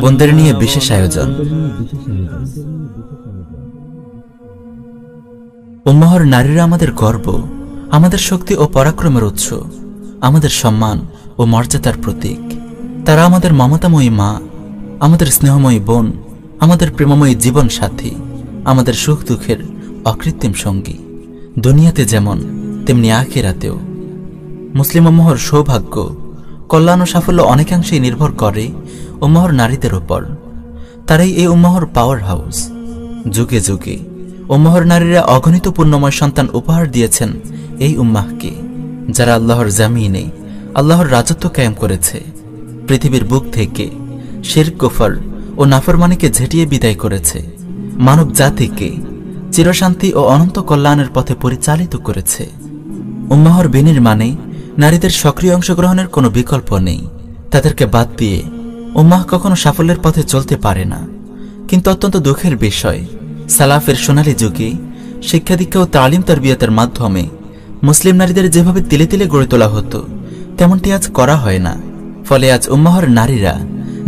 বোনদের নিয়ে বিশেষ আয়োজন। উম্মাহর নারীরা আমাদের গর্ব, আমাদের শক্তি ও পরাক্রমের উৎস, আমাদের সম্মান ও মর্যাদার প্রতীক। তারা আমাদের মমতাময়ী মা, আমাদের স্নেহময়ী বোন, আমাদের প্রেমময়ী জীবন সাথী, আমাদের সুখ দুঃখের অকৃত্রিম সঙ্গী, দুনিয়াতে যেমন তেমনি আখিরাতেও। মুসলিম উম্মাহর সৌভাগ্য, কল্যাণ ও সাফল্য অনেকাংশেই নির্ভর করে উম্মাহর নারীদের উপর। তারাই এই উম্মাহর পাওয়ার হাউস। যুগে যুগে উম্মাহর নারীরা অগণিত পুণ্যময় সন্তান উপহার দিয়েছেন এই উম্মাহকে, যারা আল্লাহর জামিনে আল্লাহর রাজত্ব কায়েম করেছে, পৃথিবীর বুক থেকে শিরক, কুফর ও নাফরমানিকে ঝেঁটিয়ে বিদায় করেছে, মানব জাতিকে চিরশান্তি ও অনন্ত কল্যাণের পথে পরিচালিত করেছে। উম্মাহর বিনির্মাণে নারীদের সক্রিয় অংশগ্রহণের কোনো বিকল্প নেই। তাদেরকে বাদ দিয়ে উম্মাহ কখনো সাফল্যের পথে চলতে পারে না। কিন্তু অত্যন্ত দুঃখের বিষয়, সালাফের সোনালী যুগে শিক্ষা দীক্ষা ও তালিম তারবিয়াতের মাধ্যমে মুসলিম নারীদের যেভাবে তিলে তিলে গড়ে তোলা হতো, তেমনটি আজ করা হয় না। ফলে আজ উম্মাহর নারীরা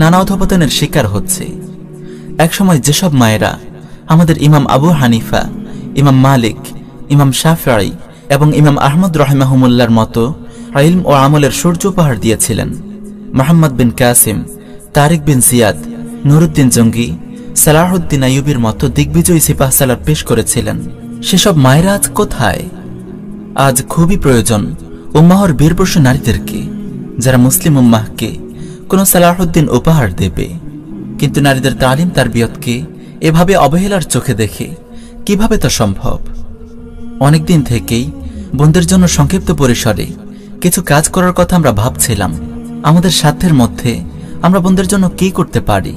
নানা অধপতনের শিকার হচ্ছে। একসময় যেসব মায়েরা আমাদের ইমাম আবু হানিফা, ইমাম মালিক, ইমাম শাফিঈ এবং ইমাম আহমদ রাহিমাহুমুল্লাহর মতো ইলম ও আমলের সূর্য উপহার দিয়েছিলেন, মুহাম্মদ বিন কাসিম, তারিক বিন জিয়াদ, নুরুদ্দিন জঙ্গি, সালাহুদ্দিন আইয়ুবীর মতো দিগ্বিজয়ী সিপাহসালার পেশ করেছিলেন, সেসব মায়েরা আজ কোথায়? আজ খুবই প্রয়োজন উম্মাহর বীরপুরুষ নারীদেরকে, যারা মুসলিম উম্মাহকে কোন সালাহুদ্দিন উপহার দেবে। কিন্তু নারীদের তালিম তারবিয়তকে এভাবে অবহেলার চোখে দেখে কিভাবে তা সম্ভব? অনেকদিন থেকেই বোনদের জন্য সংক্ষিপ্ত পরিসরে কিছু কাজ করার কথা আমরা ভাবছিলাম। আমাদের সাধ্যের মধ্যে আমরা বোনদের জন্য কি করতে পারি,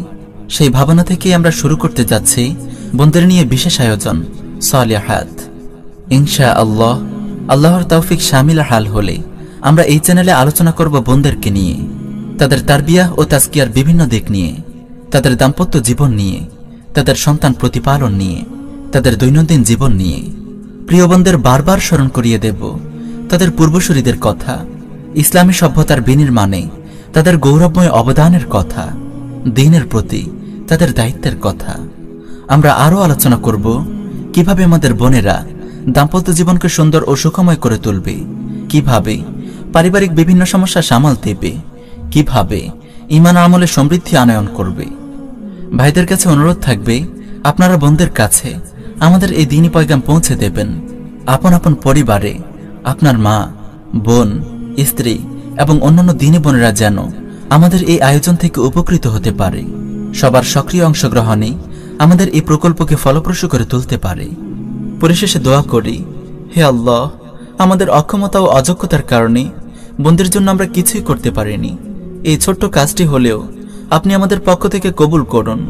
সেই ভাবনা থেকেই আমরা শুরু করতে যাচ্ছি বোনদের নিয়ে বিশেষ আয়োজন সালিহাত। ইনশাআল্লাহ আল্লাহর তৌফিক শামিল হাল হলে আমরা এই চ্যানেলে আলোচনা করব বোনদেরকে নিয়ে, তাদের তারবিয়াহ ও তাজকিয়ার বিভিন্ন দিক নিয়ে, তাদের দাম্পত্য জীবন নিয়ে, তাদের সন্তান প্রতিপালন নিয়ে, তাদের দৈনন্দিন জীবন নিয়ে। প্রিয় বোনদের বারবার স্মরণ করিয়ে দেব তাদের পূর্বসূরীদের কথা, ইসলামী সভ্যতার বিনির্মাণে তাদের গৌরবময় অবদানের কথা, দ্বীনের প্রতি তাদের দায়িত্বের কথা। আমরা আরও আলোচনা করব কিভাবে আমাদের বোনেরা দাম্পত্য জীবনকে সুন্দর ও সুখময় করে তুলবে, কিভাবে পারিবারিক বিভিন্ন সমস্যা সামাল দেবে, কিভাবে ঈমান আমলে সমৃদ্ধি আনয়ন করবে। ভাইদের কাছে অনুরোধ থাকবে, আপনারা বোনদের কাছে আমাদের এই দ্বীনি পয়গাম পৌঁছে দেবেন। আপন আপন পরিবারে আপনার মা, বোন, স্ত্রী এবং অন্যান্য দ্বীনি বোনেরা যেন আমাদের এই আয়োজন থেকে উপকৃত হতে পারে। সবার সক্রিয় অংশগ্রহণে আমাদের এই প্রকল্পকে ফলপ্রসূ করে তুলতে পারে। পরিশেষে দোয়া করি, হে আল্লাহ, আমাদের অক্ষমতা ও অযোগ্যতার কারণে বোনদের জন্য আমরা কিছুই করতে পারিনি। এই ছোট্ট কাজটি হলেও আপনি আমাদের পক্ষ থেকে কবুল করুন।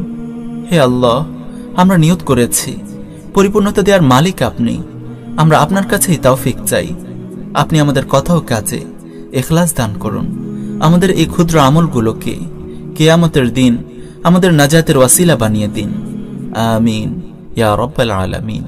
হে আল্লাহ, আমরা নিয়ত করেছি, পরিপূর্ণতা দেওয়ার মালিক আপনি। আমরা আপনার কাছেই তৌফিক চাই। আপনি আমাদের কথা ও কাজে ইখলাস দান করুন। আমাদের এই ক্ষুদ্র আমলগুলোকে কিয়ামতের দিন আমাদের নাজাতের ওয়াসিলা বানিয়ে দিন। আমিন ইয়া রাব্বাল আলামিন।